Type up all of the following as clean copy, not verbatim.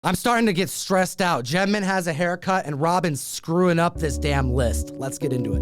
I'm starting to get stressed out. Gemman has a haircut and Robin's screwing up this damn list. Let's get into it.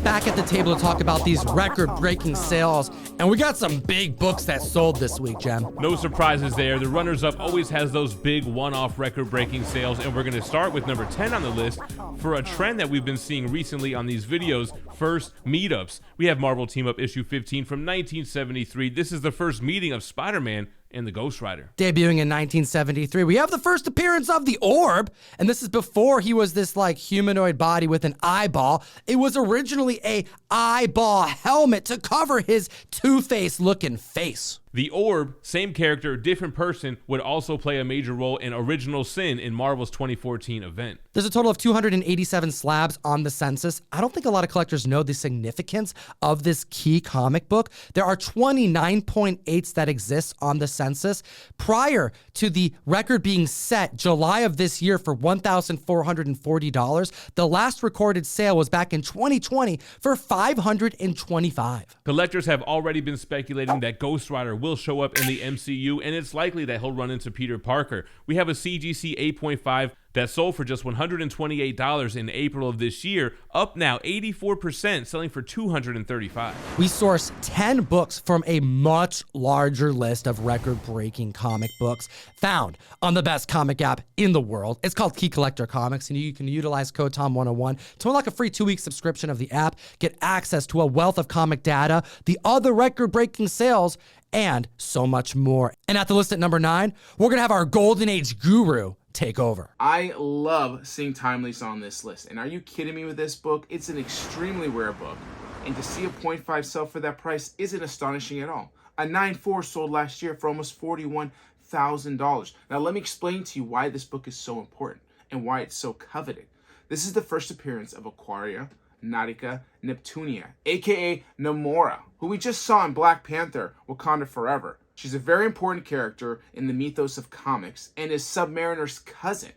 Back at the table to talk about these record-breaking sales, and we got some big books that sold this week, Gem. No surprises there. The runners-up always has those big one-off record-breaking sales, and we're going to start with number 10 on the list for a trend that we've been seeing recently on these videos. First, meetups. We have Marvel Team Up issue 15 from 1973. This is the first meeting of Spider-Man and the Ghost Rider. Debuting in 1973, we have the first appearance of the Orb, and this is before he was this like humanoid body with an eyeball. It was originally a eyeball helmet to cover his Two-Face looking face. The Orb, same character, different person, would also play a major role in Original Sin in Marvel's 2014 event. There's a total of 287 slabs on the census. I don't think a lot of collectors know the significance of this key comic book. There are 29.8s that exist on the census. Prior to the record being set July of this year for $1,440, the last recorded sale was back in 2020 for $525. Collectors have already been speculating that Ghost Rider will show up in the MCU, and it's likely that he'll run into Peter Parker. We have a CGC 8.5 that sold for just $128 in April of this year, up now 84%, selling for $235. We source 10 books from a much larger list of record-breaking comic books found on the best comic app in the world. It's called Key Collector Comics, and you can utilize code TOM101 to unlock a free 2-week subscription of the app, get access to a wealth of comic data, the other record-breaking sales, and so much more. And at the list at number 9, we're gonna have our Golden Age guru take over. I love seeing time lease on this list. And are you kidding me with this book? It's an extremely rare book. And to see a 0.5 sell for that price isn't astonishing at all. A 9.4 sold last year for almost $41,000. Now let me explain to you why this book is so important and why it's so coveted. This is the first appearance of Aquaria Nautica Neptunia, aka Namora, who we just saw in Black Panther, Wakanda Forever. She's a very important character in the mythos of comics and is Submariner's cousin.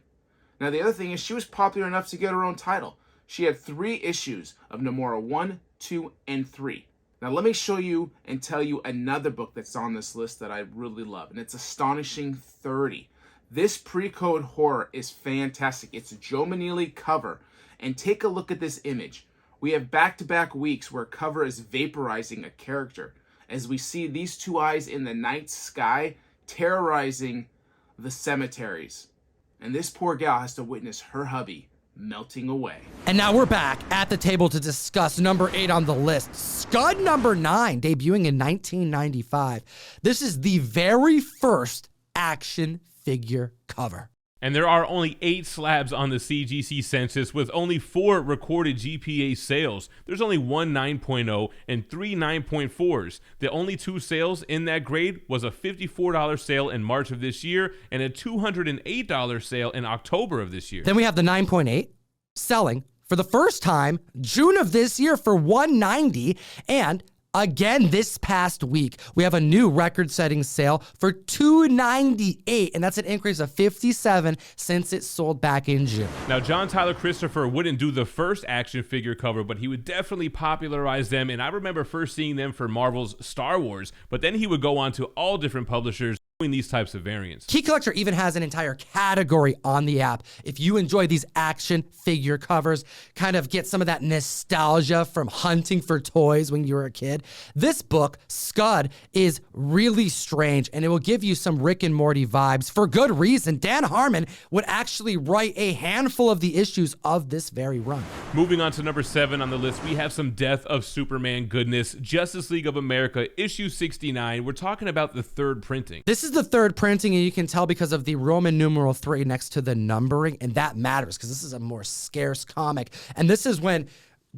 Now the other thing is she was popular enough to get her own title. She had 3 issues of Namora 1, 2, and 3. Now let me show you and tell you another book that's on this list that I really love, and it's Astonishing 30. This pre-code horror is fantastic. It's a Joe Manili cover, and take a look at this image. We have back-to-back weeks where cover is vaporizing a character as we see these 2 eyes in the night sky terrorizing the cemeteries. And this poor gal has to witness her hubby melting away. And now we're back at the table to discuss number 8 on the list, Scud number 9, debuting in 1995. This is the very first action figure cover. And there are only 8 slabs on the CGC census with only 4 recorded GPA sales. There's only 1 9.0 and 3 9.4s. The only 2 sales in that grade was a $54 sale in March of this year and a $208 sale in October of this year. Then we have the 9.8 selling for the first time June of this year for $190, and again, this past week, we have a new record-setting sale for $298, and that's an increase of 57 since it sold back in June. Now, John Tyler Christopher wouldn't do the first action figure cover, but he would definitely popularize them, and I remember first seeing them for Marvel's Star Wars, but then he would go on to all different publishers doing these types of variants. Key Collector even has an entire category on the app. If you enjoy these action figure covers, kind of get some of that nostalgia from hunting for toys when you were a kid, this book, Scud, is really strange, and it will give you some Rick and Morty vibes for good reason. Dan Harmon would actually write a handful of the issues of this very run. Moving on to number 7 on the list, we have some Death of Superman goodness. Justice League of America, issue 69. We're talking about the 3rd printing. This is the 3rd printing, and you can tell because of the Roman numeral 3 next to the numbering, and that matters because this is a more scarce comic. And this is when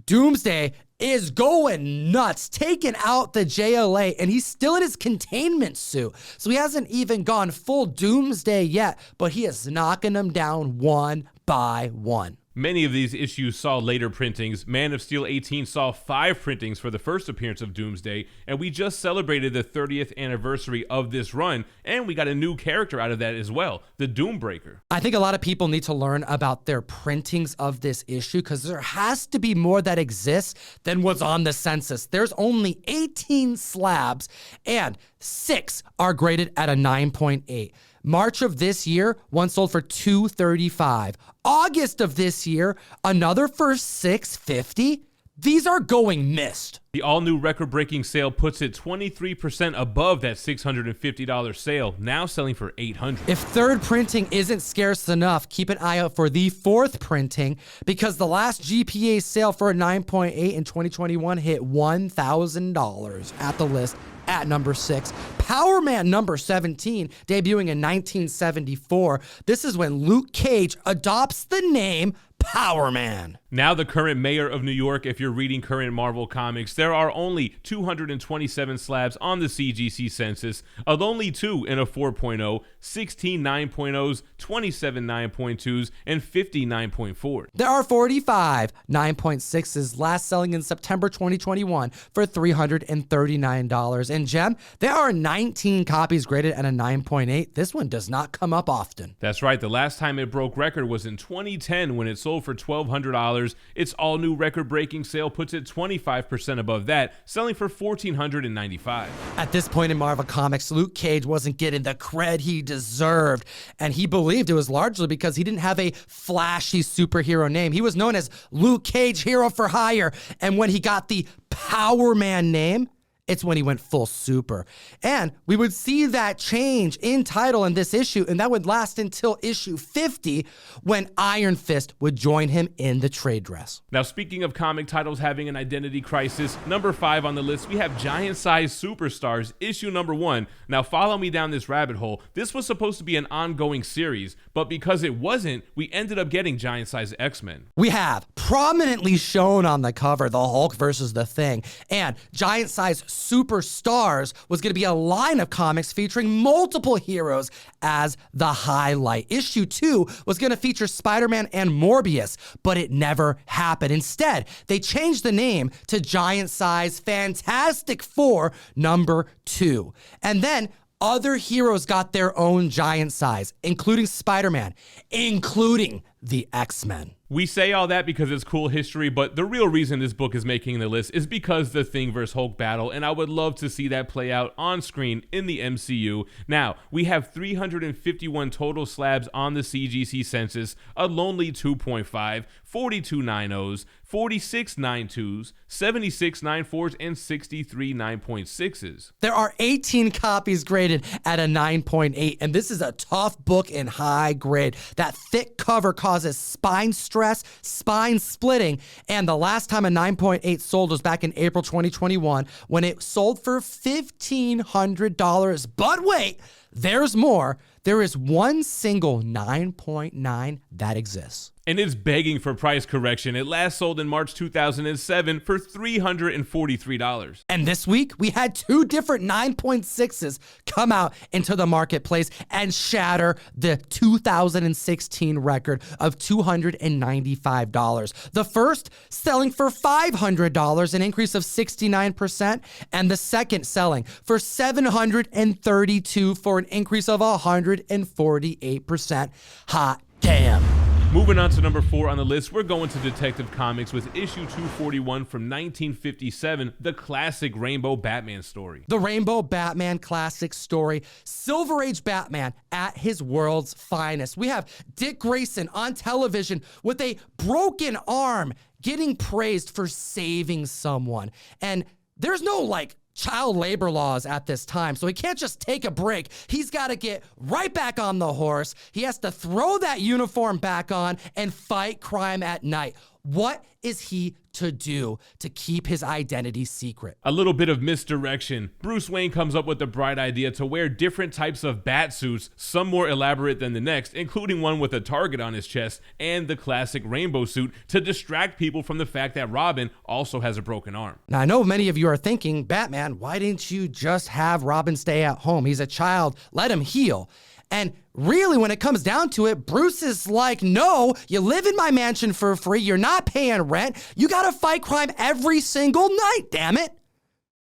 Doomsday is going nuts, taking out the JLA, and he's still in his containment suit. So he hasn't even gone full Doomsday yet, but he is knocking them down one by one. Many of these issues saw later printings. Man of Steel 18 saw 5 printings for the first appearance of Doomsday, and we just celebrated the 30th anniversary of this run, and we got a new character out of that as well, the Doombreaker. I think a lot of people need to learn about their printings of this issue because there has to be more that exists than what's on the census. There's only 18 slabs, and 6 are graded at a 9.8. March of this year, one sold for $235. August of this year, another for $650. These are going missed. The all-new record-breaking sale puts it 23% above that $650 sale, now selling for $800. If third printing isn't scarce enough, keep an eye out for the fourth printing because the last GPA sale for a 9.8 in 2021 hit $1,000 at the list at number 6. Power Man number 17, debuting in 1974. This is when Luke Cage adopts the name Power Man. Now the current mayor of New York, if you're reading current Marvel comics, there are only 227 slabs on the CGC census, of only 2 in a 4.0, 16 9.0s, 27 9.2s, and 50 9.4. There are 45 9.6s, last selling in September 2021 for $339. And Gem, there are 19 copies graded at a 9.8. This one does not come up often. That's right, the last time it broke record was in 2010 when it sold for $1,200. Its all-new record-breaking sale puts it 25% above that, selling for $1,495. At this point in Marvel Comics, Luke Cage wasn't getting the cred he deserved, and he believed it was largely because he didn't have a flashy superhero name. He was known as Luke Cage, Hero for Hire, and when he got the Power Man name, it's when he went full super. And we would see that change in title in this issue, and that would last until issue 50 when Iron Fist would join him in the trade dress. Now, speaking of comic titles having an identity crisis, number 5 on the list, we have Giant Size Superstars, issue number 1. Now, follow me down this rabbit hole. This was supposed to be an ongoing series, but because it wasn't, we ended up getting Giant Size X-Men. We have prominently shown on the cover the Hulk versus the Thing, and Giant Size Superstars was going to be a line of comics featuring multiple heroes as the highlight. Issue 2 was going to feature Spider-Man and Morbius, but it never happened. Instead, they changed the name to Giant Size Fantastic Four number 2. And then other heroes got their own giant size, including Spider-Man, including the X-Men. We say all that because it's cool history, but the real reason this book is making the list is because the Thing vs. Hulk battle, and I would love to see that play out on screen in the MCU. Now, we have 351 total slabs on the CGC census, a lonely 2.5, 42 9.0s, 46 9.2s, 76 9.4s, and 63 9.6s. There are 18 copies graded at a 9.8, and this is a tough book in high grade. That thick cover causes spine stress, spine splitting, and the last time a 9.8 sold was back in April 2021 when it sold for $1,500. But wait, there's more. There is one single 9.9 that exists. And it's begging for price correction. It last sold in March 2007 for $343. And this week, we had 2 different 9.6s come out into the marketplace and shatter the 2016 record of $295. The first selling for $500, an increase of 69%, and the second selling for $732 for an increase of 148%. Hot damn. Moving on to number 4 on the list, we're going to Detective Comics with issue 241 from 1957, the classic Rainbow Batman story. The Rainbow Batman classic story, Silver Age Batman at his world's finest. We have Dick Grayson on television with a broken arm getting praised for saving someone. And there's no child labor laws at this time, so he can't just take a break. He's got to get right back on the horse. He has to throw that uniform back on and fight crime at night. What is he to do to keep his identity secret? A little bit of misdirection. Bruce Wayne comes up with the bright idea to wear different types of bat suits, some more elaborate than the next, including one with a target on his chest, and the classic rainbow suit to distract people from the fact that Robin also has a broken arm. Now, I know many of you are thinking, Batman, why didn't you just have Robin stay at home? He's a child. Let him heal. And really, when it comes down to it, Bruce is like, no, you live in my mansion for free. You're not paying rent. You got to fight crime every single night, damn it.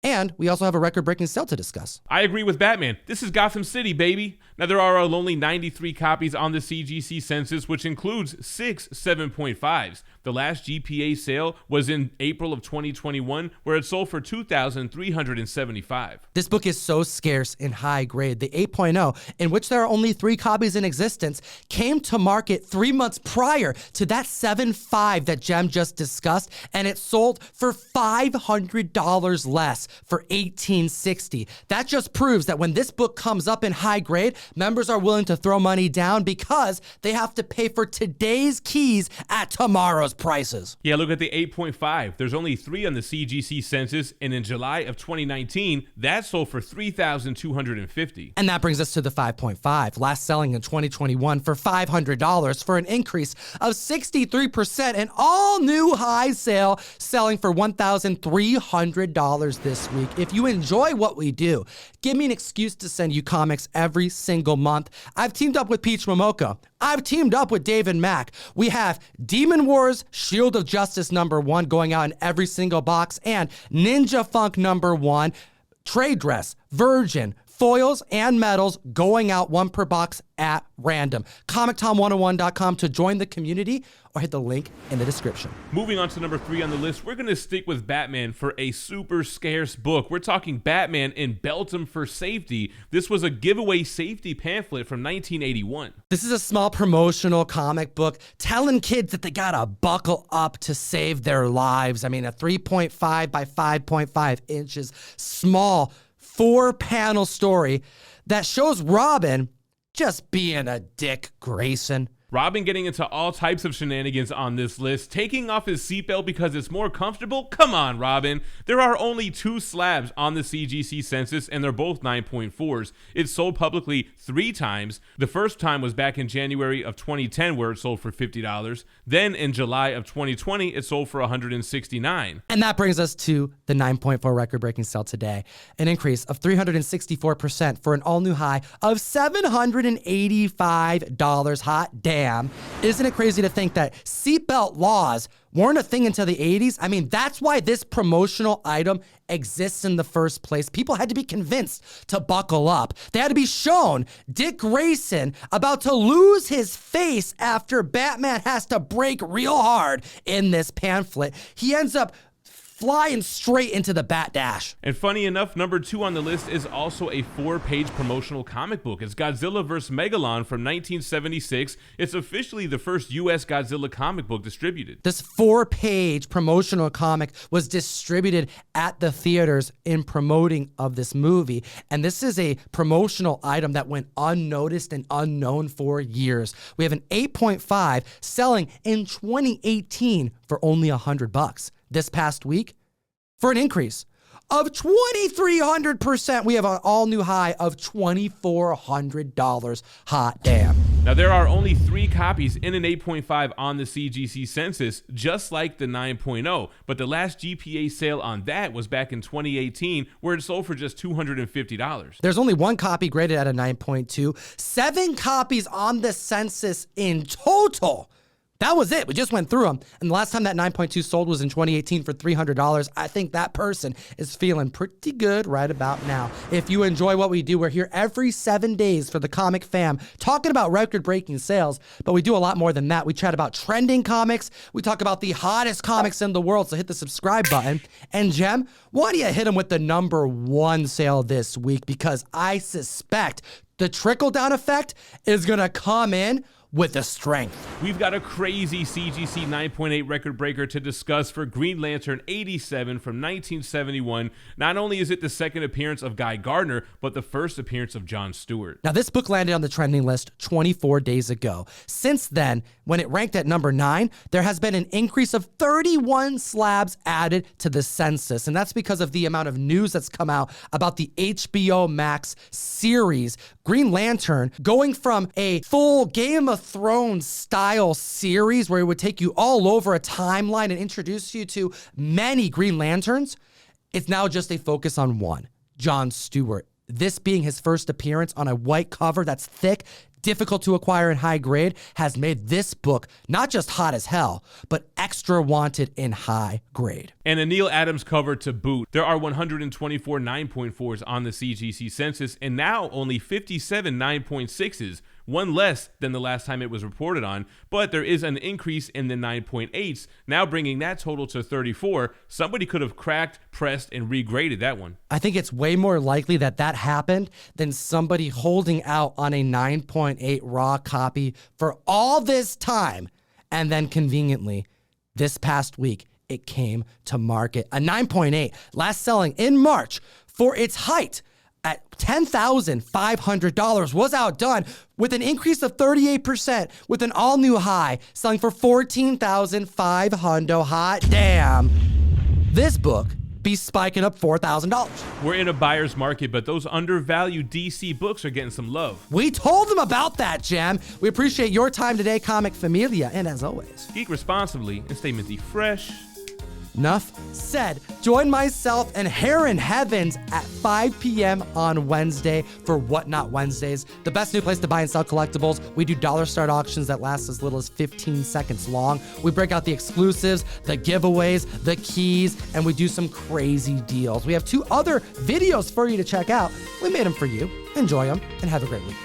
And we also have a record-breaking sale to discuss. I agree with Batman. This is Gotham City, baby. Now, there are only 93 copies on the CGC census, which includes 6 7.5s. The last GPA sale was in April of 2021, where it sold for $2,375. This book is so scarce and high grade. The 8.0, in which there are only 3 copies in existence, came to market 3 months prior to that 7.5 that Jem just discussed, and it sold for $500 less, for $1,860. That just proves that when this book comes up in high grade, members are willing to throw money down because they have to pay for today's keys at tomorrow's prices. Yeah, look at the 8.5. There's only 3 on the CGC census, and in July of 2019, that sold for $3,250. And that brings us to the 5.5, last selling in 2021 for $500, for an increase of 63%, an all-new high sale selling for $1,300 this week. If you enjoy what we do, give me an excuse to send you comics every single month. I've teamed up with Peach Momoko. I've teamed up with David Mack. We have Demon Wars Shield of Justice #1 going out in every single box, and Ninja Funk #1, Trade Dress, Virgin, foils, and medals going out 1 per box at random. ComicTom101.com to join the community, or hit the link in the description. Moving on to number 3 on the list, we're going to stick with Batman for a super scarce book. We're talking Batman in Belgium for Safety. This was a giveaway safety pamphlet from 1981. This is a small promotional comic book telling kids that they gotta buckle up to save their lives. I mean, a 3.5 by 5.5 inches, small 4-panel story that shows Robin just being a Dick Grayson. Robin getting into all types of shenanigans on this list, taking off his seatbelt because it's more comfortable? Come on, Robin. There are only 2 slabs on the CGC census, and they're both 9.4s. It's sold publicly 3 times. The first time was back in January of 2010, where it sold for $50. Then in July of 2020, it sold for $169. And that brings us to the 9.4 record-breaking sale today, an increase of 364% for an all-new high of $785. Hot damn. Isn't it crazy to think that seatbelt laws weren't a thing until the 80s? I mean, that's why this promotional item exists in the first place. People had to be convinced to buckle up. They had to be shown Dick Grayson about to lose his face after Batman has to brake real hard in this pamphlet. He ends up flying straight into the Bat Dash. And funny enough, number 2 on the list is also a 4-page promotional comic book. It's Godzilla vs. Megalon from 1976. It's officially the first U.S. Godzilla comic book distributed. This 4-page promotional comic was distributed at the theaters in promoting of this movie. And this is a promotional item that went unnoticed and unknown for years. We have an 8.5 selling in 2018 for only $100. This past week, for an increase of 2,300%, we have an all-new high of $2,400. Hot damn. Now, there are only 3 copies in an 8.5 on the CGC census, just like the 9.0, but the last GPA sale on that was back in 2018, where it sold for just $250. There's only 1 copy graded at a 9.2, 7 copies on the census in total. That was it. We just went through them. And the last time that 9.2 sold was in 2018 for $300. I think that person is feeling pretty good right about now. If you enjoy what we do, we're here every 7 days for the comic fam, talking about record-breaking sales. But we do a lot more than that. We chat about trending comics. We talk about the hottest comics in the world. So hit the subscribe button. And Jem, why don't you hit them with the #1 sale this week? Because I suspect the trickle-down effect is going to come in with the strength. We've got a crazy CGC 9.8 record breaker to discuss for Green Lantern 87 from 1971. Not only is it the second appearance of Guy Gardner, but the first appearance of John Stewart. Now, this book landed on the trending list 24 days ago. Since then, when it ranked at number 9, there has been an increase of 31 slabs added to the census. And that's because of the amount of news that's come out about the HBO Max series, Green Lantern, going from a full Game of Thrones style series where it would take you all over a timeline and introduce you to many Green Lanterns. It's now just a focus on one, John Stewart. this being his first appearance on a white cover that's thick, difficult to acquire in high grade, has made this book not just hot as hell, but extra wanted in high grade. And a Neil Adams cover to boot. There are 124 9.4s on the CGC census, and now only 57 9.6s, one less than the last time it was reported on, but there is an increase in the 9.8s, now bringing that total to 34. Somebody could have cracked, pressed, and regraded that one. I think it's way more likely that that happened than somebody holding out on a 9.8 raw copy for all this time, and then conveniently, this past week, it came to market. A 9.8, last selling in March for its height at $10,500, was outdone with an increase of 38% with an all-new high selling for $14,500. Hot damn. This book be spiking up $4,000. We're in a buyer's market, but those undervalued DC books are getting some love. We told them about that, Jam. We appreciate your time today, Comic Familia, and as always, Geek responsibly and stay minty fresh. enough said. Join myself and Heron Heavens at 5 p.m. on Wednesday for Whatnot Wednesdays, the best new place to buy and sell collectibles. We do dollar start auctions that last as little as 15 seconds long. We break out the exclusives, the giveaways, the keys, and we do some crazy deals. We have 2 other videos for you to check out. We made them for you. Enjoy them and have a great week.